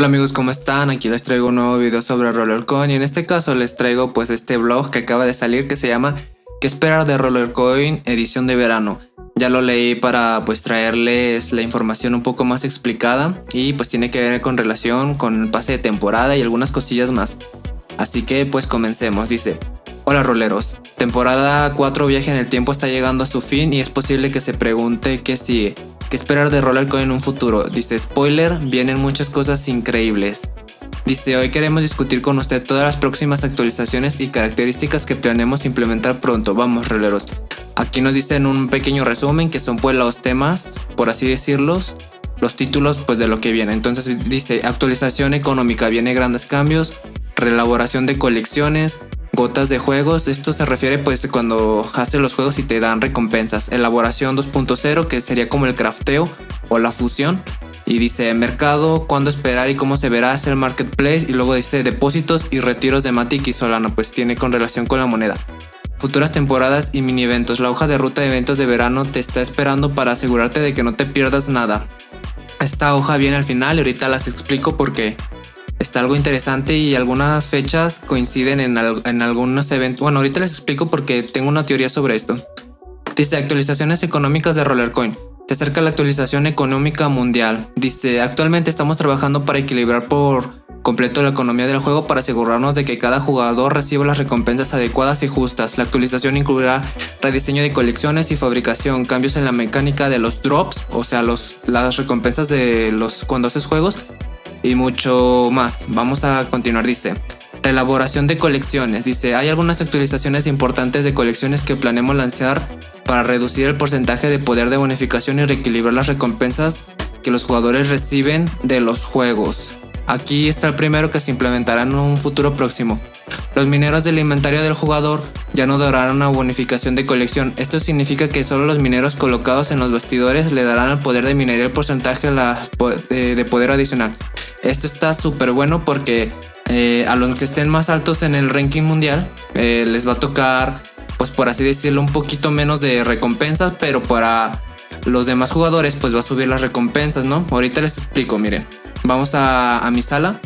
Hola amigos, ¿cómo están? Aquí les traigo un nuevo video sobre RollerCoin y en este caso les traigo pues este blog que acaba de salir que se llama ¿Qué esperar de RollerCoin edición de verano? Ya lo leí para pues traerles la información un poco más explicada y pues tiene que ver con relación con el pase de temporada y algunas cosillas más. Así que pues comencemos, dice: Hola roleros, temporada 4 viaje en el tiempo está llegando a su fin y es posible que se pregunte qué sigue. ¿Qué esperar de RollerCoin en un futuro? Dice: spoiler, vienen muchas cosas increíbles. Dice: hoy queremos discutir con usted todas las próximas actualizaciones y características que planeamos implementar pronto. Vamos roleros. Aquí nos dicen un pequeño resumen que son pues los temas, por así decirlos, los títulos pues de lo que viene. Entonces dice: actualización económica, viene grandes cambios, reelaboración de colecciones, gotas de juegos. Esto se refiere pues cuando haces los juegos y te dan recompensas. Elaboración 2.0, que sería como el crafteo o la fusión. Y dice: mercado, cuándo esperar y cómo se verá, es el marketplace. Y luego dice: depósitos y retiros de Matic y Solana, pues tiene con relación con la moneda. Futuras temporadas y mini eventos. La hoja de ruta de eventos de verano te está esperando para asegurarte de que no te pierdas nada. Esta hoja viene al final y ahorita las explico porque está algo interesante y algunas fechas coinciden en algunos eventos. Bueno, ahorita les explico porque tengo una teoría sobre esto. Dice: actualizaciones económicas de RollerCoin. Se acerca la actualización económica mundial. Dice: actualmente estamos trabajando para equilibrar por completo la economía del juego para asegurarnos de que cada jugador reciba las recompensas adecuadas y justas. La actualización incluirá rediseño de colecciones y fabricación, cambios en la mecánica de los drops, o sea, las recompensas de los cuando haces juegos, y mucho más. Vamos a continuar. Dice: elaboración de colecciones. Dice: hay algunas actualizaciones importantes de colecciones que planeamos lanzar para reducir el porcentaje de poder de bonificación y reequilibrar las recompensas que los jugadores reciben de los juegos. Aquí está el primero que se implementará en un futuro próximo. Los mineros del inventario del jugador ya no darán una bonificación de colección. Esto significa que solo los mineros colocados en los bastidores le darán al poder de minería el porcentaje de poder adicional. Esto está súper bueno porque a los que estén más altos en el ranking mundial les va a tocar, pues por así decirlo, un poquito menos de recompensas, pero para los demás jugadores pues va a subir las recompensas, ¿no? Ahorita les explico, miren. Vamos a mi sala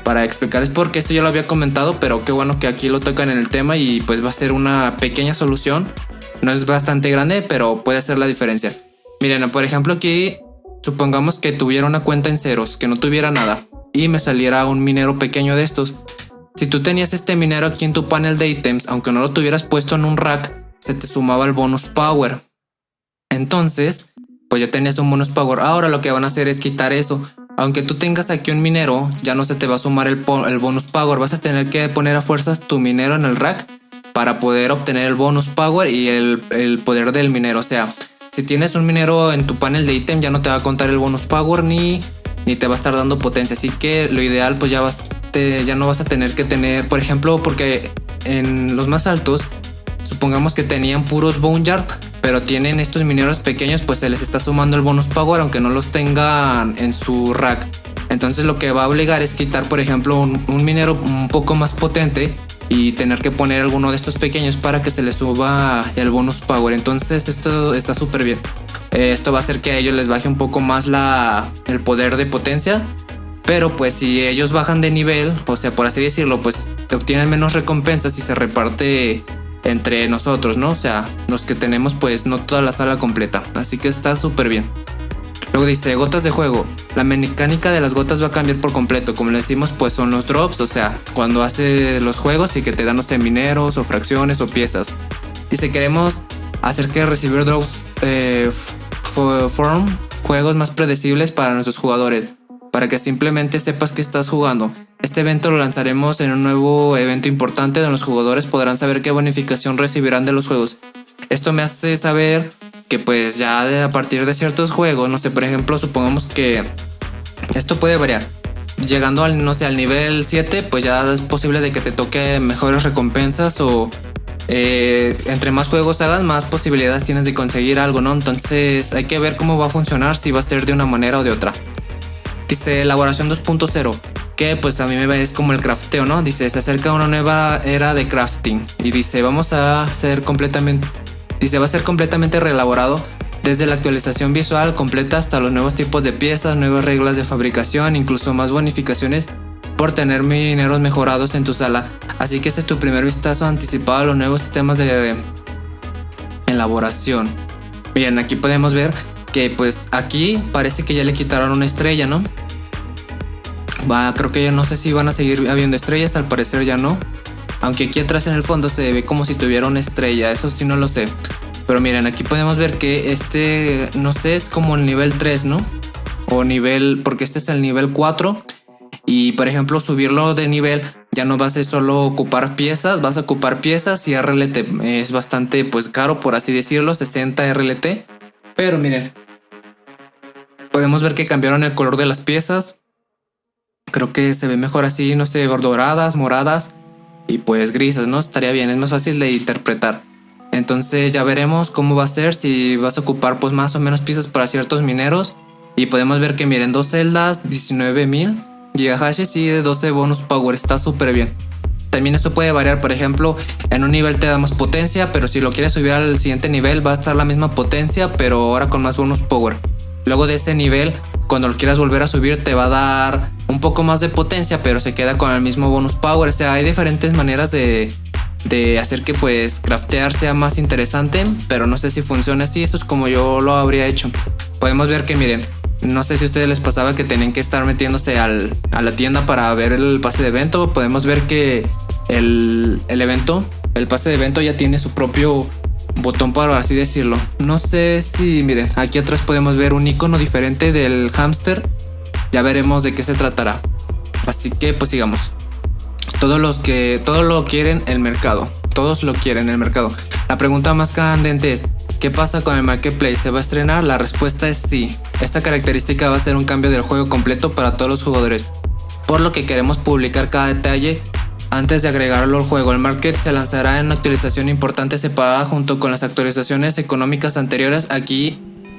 para explicarles porque esto ya lo había comentado, pero qué bueno que aquí lo tocan en el tema y pues va a ser una pequeña solución. No es bastante grande, pero puede hacer la diferencia. Miren, por ejemplo, aquí supongamos que tuviera una cuenta en ceros, que no tuviera nada y me saliera un minero pequeño de estos. Si tú tenías este minero aquí en tu panel de ítems, aunque no lo tuvieras puesto en un rack, se te sumaba el bonus power. Entonces, pues ya tenías un bonus power. Ahora lo que van a hacer es quitar eso. Aunque tú tengas aquí un minero, ya no se te va a sumar el bonus power. Vas a tener que poner a fuerzas tu minero en el rack para poder obtener el bonus power y el poder del minero. O sea, si tienes un minero en tu panel de ítem, ya no te va a contar el bonus power ni te va a estar dando potencia. Así que lo ideal pues ya no vas a tener que tener, por ejemplo, porque en los más altos, supongamos que tenían puros boneyard, pero tienen estos mineros pequeños, pues se les está sumando el bonus power aunque no los tengan en su rack. Entonces lo que va a obligar es quitar, por ejemplo, un minero un poco más potente y tener que poner alguno de estos pequeños para que se les suba el bonus power. Entonces esto está súper bien. Esto va a hacer que a ellos les baje un poco más el poder de potencia. Pero pues si ellos bajan de nivel, o sea, por así decirlo, pues obtienen menos recompensas y se reparte entre nosotros, ¿no? O sea, los que tenemos pues no toda la sala completa. Así que está súper bien. Luego dice: gotas de juego. La mecánica de las gotas va a cambiar por completo. Como le decimos, pues son los drops, o sea, cuando haces los juegos y que te dan, no sé, mineros o fracciones o piezas. Dice: queremos hacer que recibir drops form juegos más predecibles para nuestros jugadores, para que simplemente sepas que estás jugando. Este evento lo lanzaremos en un nuevo evento importante donde los jugadores podrán saber qué bonificación recibirán de los juegos. Esto me hace saber que pues ya a partir de ciertos juegos, no sé, por ejemplo, supongamos que esto puede variar. Llegando al, no sé, al nivel 7, pues ya es posible de que te toque mejores recompensas o entre más juegos hagas, más posibilidades tienes de conseguir algo, ¿no? Entonces hay que ver cómo va a funcionar, si va a ser de una manera o de otra. Dice: elaboración 2.0, que pues a mí me es como el crafteo, ¿no? Dice: se acerca una nueva era de crafting y dice: va a ser completamente reelaborado Desde la actualización visual completa hasta los nuevos tipos de piezas, nuevas reglas de fabricación, incluso más bonificaciones por tener mineros mejorados en tu sala. Así que este es tu primer vistazo anticipado a los nuevos sistemas de elaboración. Bien, aquí podemos ver que pues aquí parece que ya le quitaron una estrella, ¿no? Creo que ya no sé si van a seguir habiendo estrellas, al parecer ya no. Aunque aquí atrás en el fondo se ve como si tuviera una estrella, eso sí no lo sé. Pero miren, aquí podemos ver que no sé, es como el nivel 3, ¿no? O nivel, porque este es el nivel 4. Y por ejemplo, subirlo de nivel ya no vas a solo ocupar piezas, vas a ocupar piezas y RLT. Es bastante pues caro, por así decirlo, 60 RLT. Pero miren, podemos ver que cambiaron el color de las piezas. Creo que se ve mejor así, no sé, doradas, moradas y pues grises, ¿no? Estaría bien, es más fácil de interpretar. Entonces ya veremos cómo va a ser, si vas a ocupar pues más o menos piezas para ciertos mineros. Y podemos ver que miren, 2 celdas, 19.000 gigahashes y de 12 bonus power, está súper bien. También esto puede variar, por ejemplo, en un nivel te da más potencia, pero si lo quieres subir al siguiente nivel va a estar la misma potencia, pero ahora con más bonus power. Luego de ese nivel, cuando lo quieras volver a subir te va a dar un poco más de potencia, pero se queda con el mismo bonus power. O sea, hay diferentes maneras de hacer que pues craftear sea más interesante, pero no sé si funciona así, eso es como yo lo habría hecho. Podemos ver que miren, no sé si a ustedes les pasaba que tenían que estar metiéndose a la tienda para ver el pase de evento. Podemos ver que el pase de evento ya tiene su propio botón, para así decirlo. No sé si, miren, aquí atrás podemos ver un icono diferente del hámster. Ya veremos de qué se tratará. Así que pues sigamos. Todos lo quieren el mercado. Todos lo quieren el mercado. La pregunta más candente es: ¿qué pasa con el Marketplace? ¿Se va a estrenar? La respuesta es sí. Esta característica va a ser un cambio del juego completo para todos los jugadores, por lo que queremos publicar cada detalle antes de agregarlo al juego. El Market se lanzará en una actualización importante separada junto con las actualizaciones económicas anteriores. Aquí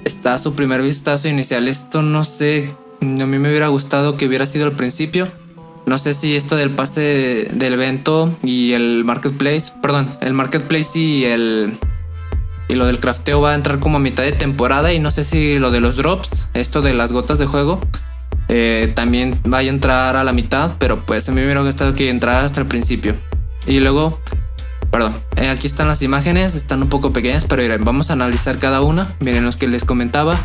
está su primer vistazo inicial. Esto no sé, a mí me hubiera gustado que hubiera sido al principio. No sé si esto del pase del evento y el Marketplace, y lo del crafteo va a entrar como a mitad de temporada, y no sé si lo de los drops, esto de las gotas de juego, también vaya a entrar a la mitad, pero pues a mí me hubiera gustado que entrara hasta el principio. Y luego, aquí están las imágenes, están un poco pequeñas, pero miren, vamos a analizar cada una. Miren los que les comentaba.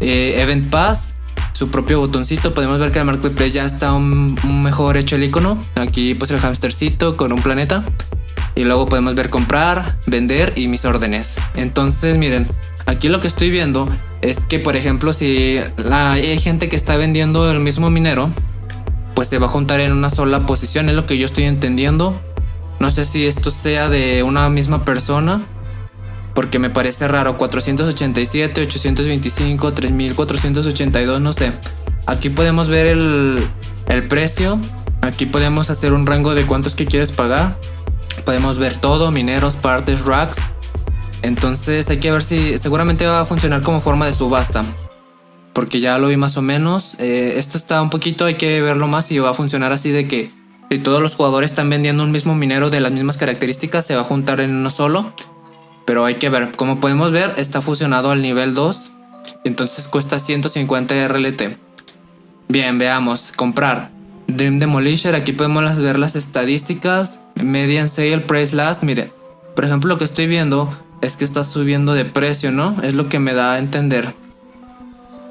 Event Pass, su propio botoncito. Podemos ver que el Marketplace ya está un mejor hecho el icono. Aquí pues el hamstercito con un planeta. Y luego podemos ver comprar, vender y mis órdenes. Entonces miren, aquí lo que estoy viendo es que por ejemplo si hay gente que está vendiendo el mismo minero, pues se va a juntar en una sola posición, es lo que yo estoy entendiendo. No sé si esto sea de una misma persona, porque me parece raro. 487, 825, 3482, no sé. Aquí podemos ver el precio. Aquí podemos hacer un rango de cuántos que quieres pagar. Podemos ver todo, mineros, partes, racks. Entonces hay que ver si seguramente va a funcionar como forma de subasta, porque ya lo vi más o menos. Esto está un poquito, hay que verlo más, y va a funcionar así de que si todos los jugadores están vendiendo un mismo minero de las mismas características, se va a juntar en uno solo. Pero hay que ver, como podemos ver, está fusionado al nivel 2. Entonces cuesta 150 RLT. Bien, veamos, comprar Dream Demolisher. Aquí podemos ver las estadísticas. Median Sale Price Last. Miren, por ejemplo, lo que estoy viendo es que está subiendo de precio, ¿no? Es lo que me da a entender.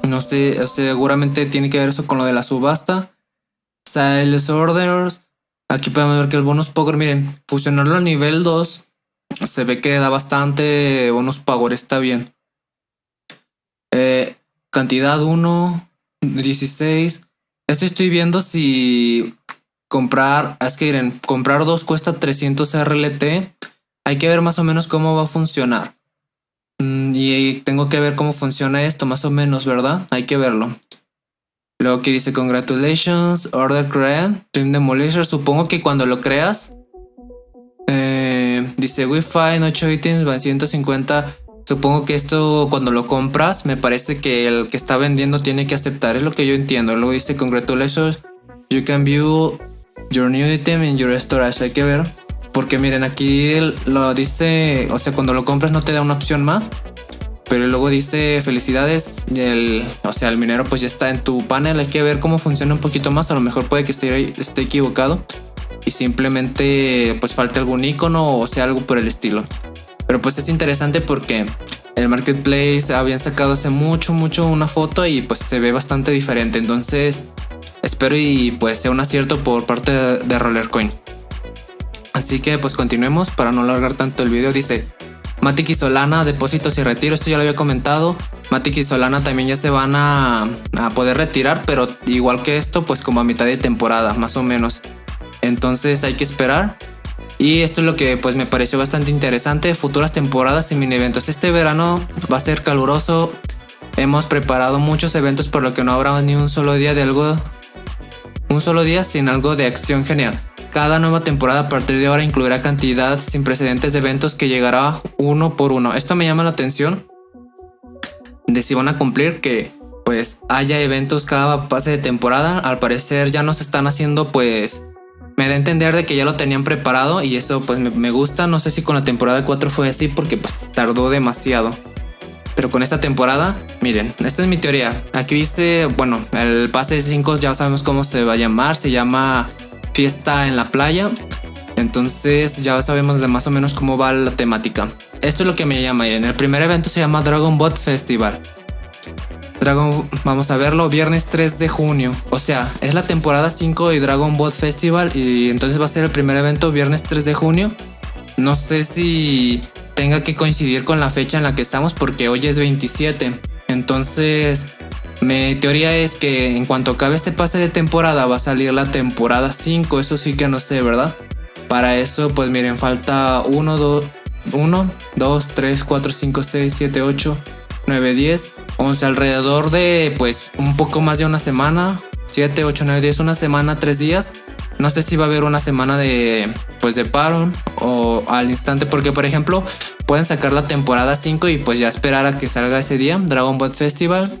No sé, seguramente tiene que ver eso con lo de la subasta. Sales Orders. Aquí podemos ver que el bonus power, miren, fusionarlo a nivel 2. Se ve que da bastante bonus power, está bien. Cantidad 1, 16. Esto estoy viendo si comprar, es que miren, comprar 2 cuesta 300 RLT. Hay que ver más o menos cómo va a funcionar. Y tengo que ver cómo funciona esto más o menos, ¿verdad? Hay que verlo. Luego que dice congratulations, order create, Dream Demolisher. Supongo que cuando lo creas, dice Wi-Fi, 8 ítems, van 150. Supongo que esto cuando lo compras, me parece que el que está vendiendo tiene que aceptar, es lo que yo entiendo. Luego dice congratulations, you can view your new item in your storage. Hay que ver, porque miren, aquí lo dice, o sea, cuando lo compras no te da una opción más. Pero luego dice felicidades, o sea, el minero pues ya está en tu panel. Hay que ver cómo funciona un poquito más. A lo mejor puede que esté equivocado y simplemente pues falte algún icono o sea algo por el estilo. Pero pues es interesante porque el Marketplace habían sacado hace mucho una foto y pues se ve bastante diferente. Entonces espero y pues sea un acierto por parte de Rollercoin. Así que pues continuemos para no alargar tanto el video. Dice Matic y Solana, depósitos y retiro. Esto ya lo había comentado. Matic y Solana también ya se van a poder retirar, pero igual que esto, pues como a mitad de temporada, más o menos. Entonces hay que esperar. Y esto es lo que pues me pareció bastante interesante. Futuras temporadas y mini eventos. Este verano va a ser caluroso. Hemos preparado muchos eventos, por lo que no habrá ni un solo día sin algo de acción genial. Cada nueva temporada a partir de ahora incluirá cantidad sin precedentes de eventos que llegará uno por uno. Esto me llama la atención de si van a cumplir que pues haya eventos cada pase de temporada. Al parecer ya no se están haciendo, pues me da a entender de que ya lo tenían preparado y eso pues me gusta. No sé si con la temporada 4 fue así porque pues tardó demasiado. Pero con esta temporada, miren, esta es mi teoría. Aquí dice, bueno, el pase de 5 ya sabemos cómo se va a llamar. Se llama Fiesta en la Playa. Entonces ya sabemos de más o menos cómo va la temática. Esto es lo que me llama. Miren, el primer evento se llama Dragon Bot Festival. Vamos a verlo, viernes 3 de junio. O sea, es la temporada 5 de Dragon Bot Festival. Y entonces va a ser el primer evento viernes 3 de junio. No sé si tenga que coincidir con la fecha en la que estamos, porque hoy es 27. Entonces mi teoría es que en cuanto acabe este pase de temporada va a salir la temporada 5. Eso sí que no sé, ¿verdad? Para eso pues miren, falta 1, 2, 3, 4, 5, 6, 7, 8, 9, 10, 11, alrededor de pues un poco más de una semana. 7, 8, 9, 10, una semana, 3 días. No sé si va a haber una semana de paro o al instante, porque por ejemplo pueden sacar la temporada 5 y pues ya esperar a que salga ese día, Dragon Ball Festival,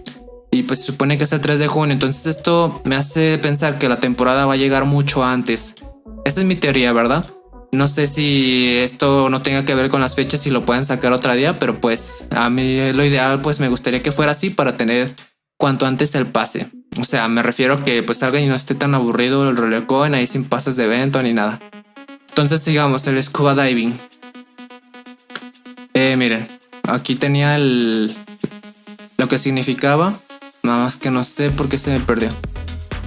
y pues se supone que es el 3 de junio. Entonces esto me hace pensar que la temporada va a llegar mucho antes. Esta es mi teoría, ¿verdad? No sé si esto no tenga que ver con las fechas y lo pueden sacar otro día, pero pues a mí lo ideal pues me gustaría que fuera así para tener cuanto antes el pase. O sea, me refiero a que pues salga y no esté tan aburrido el Rollercoin ahí sin pases de evento ni nada. Entonces sigamos, el Scuba Diving. Miren, aquí tenía lo que significaba, nada más que no sé por qué se me perdió.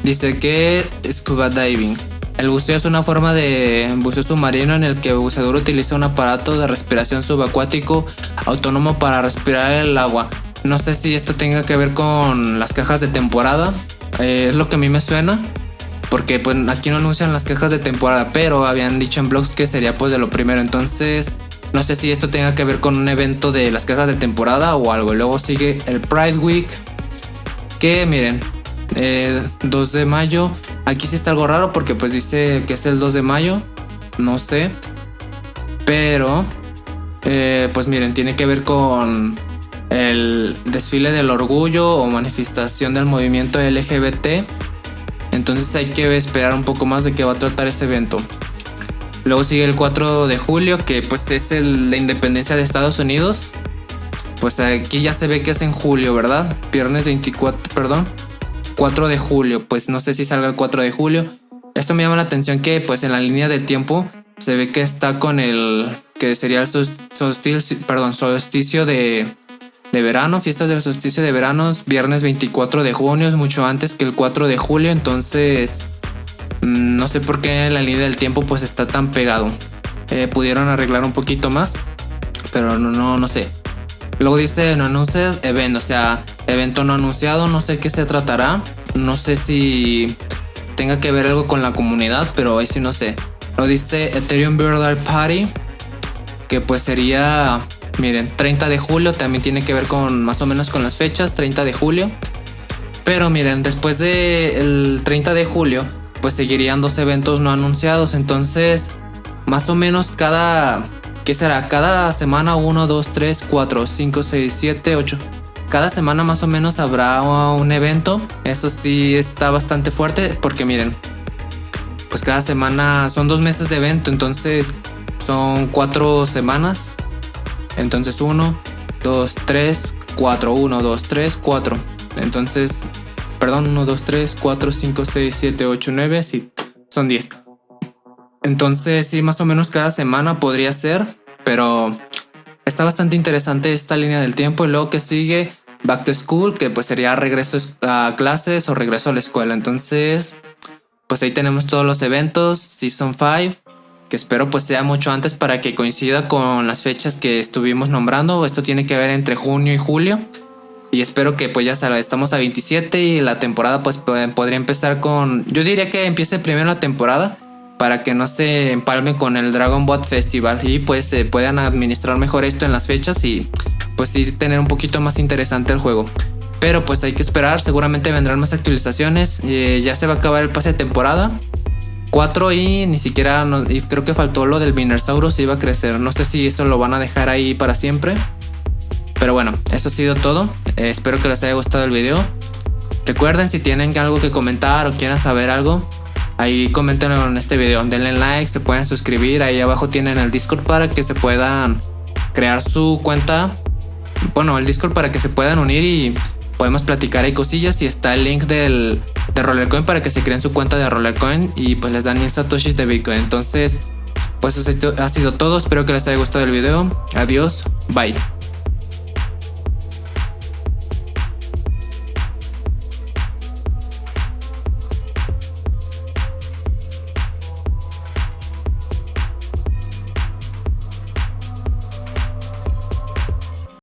Dice que Scuba Diving. El buceo es una forma de buceo submarino en el que el buceador utiliza un aparato de respiración subacuático autónomo para respirar el agua. No sé si esto tenga que ver con las cajas de temporada. Es lo que a mí me suena, porque pues aquí no anuncian las cajas de temporada, pero habían dicho en blogs que sería pues de lo primero. Entonces no sé si esto tenga que ver con un evento de las cajas de temporada o algo. Luego sigue el Pride Week, que miren, 2 de mayo. Aquí sí está algo raro porque pues dice que es el 2 de mayo. No sé, pero pues miren, tiene que ver con el desfile del orgullo o manifestación del movimiento LGBT. Entonces hay que esperar un poco más de qué va a tratar ese evento. Luego sigue el 4 de julio, que pues es la independencia de Estados Unidos. Pues aquí ya se ve que es en julio, ¿verdad? Viernes 4 de julio. Pues no sé si salga el 4 de julio. Esto me llama la atención que pues en la línea de tiempo se ve que está con el que sería el solsticio de verano, fiestas del solsticio de verano, viernes 24 de junio, es mucho antes que el 4 de julio. Entonces no sé por qué en la línea del tiempo pues está tan pegado. Pudieron arreglar un poquito más, pero no sé. Luego dice no anunciado event, o sea, evento no anunciado. No sé qué se tratará. No sé si tenga que ver algo con la comunidad, pero ahí sí no sé. Luego dice Ethereum Birthday Party, que pues sería, miren, 30 de julio. También tiene que ver con más o menos con las fechas, 30 de julio. Pero miren, después del 30 de julio pues seguirían 2 eventos no anunciados. Entonces más o menos ¿qué será? Cada semana 1, 2, 3, 4, 5, 6, 7, 8. Cada semana más o menos habrá un evento. Eso sí está bastante fuerte porque miren, pues cada semana son 2 meses de evento. Entonces son 4 semanas. Entonces 1, 2, 3, 4. 1, 2, 3, 4. Entonces, perdón, 1, 2, 3, 4, 5, 6, 7, 8, 9. Sí, son 10. Entonces, sí, más o menos cada semana podría ser. Pero está bastante interesante esta línea del tiempo. Y luego que sigue Back to School, que pues sería regreso a clases o regreso a la escuela. Entonces, pues ahí tenemos todos los eventos. Season 5, que espero pues sea mucho antes para que coincida con las fechas que estuvimos nombrando. Esto tiene que ver entre junio y julio. Y espero que pues ya estamos a 27 y la temporada pues podría empezar con... Yo diría que empiece primero la temporada para que no se empalme con el Dragon Ball Festival y pues puedan administrar mejor esto en las fechas y pues sí tener un poquito más interesante el juego. Pero pues hay que esperar, seguramente vendrán más actualizaciones. Ya se va a acabar el pase de temporada 4 y ni siquiera... y creo que faltó lo del Minersaurus, iba a crecer. No sé si eso lo van a dejar ahí para siempre. Pero bueno, eso ha sido todo. Espero que les haya gustado el video. Recuerden, si tienen algo que comentar o quieran saber algo, ahí coméntenlo en este video. Denle like, se pueden suscribir. Ahí abajo tienen el Discord para que se puedan crear su cuenta. Bueno, el Discord para que se puedan unir y podemos platicar ahí cosillas. Y está el link de Rollercoin para que se creen su cuenta de Rollercoin y pues les dan 1000 satoshis de Bitcoin. Entonces, pues eso ha sido todo. Espero que les haya gustado el video. Adiós, bye.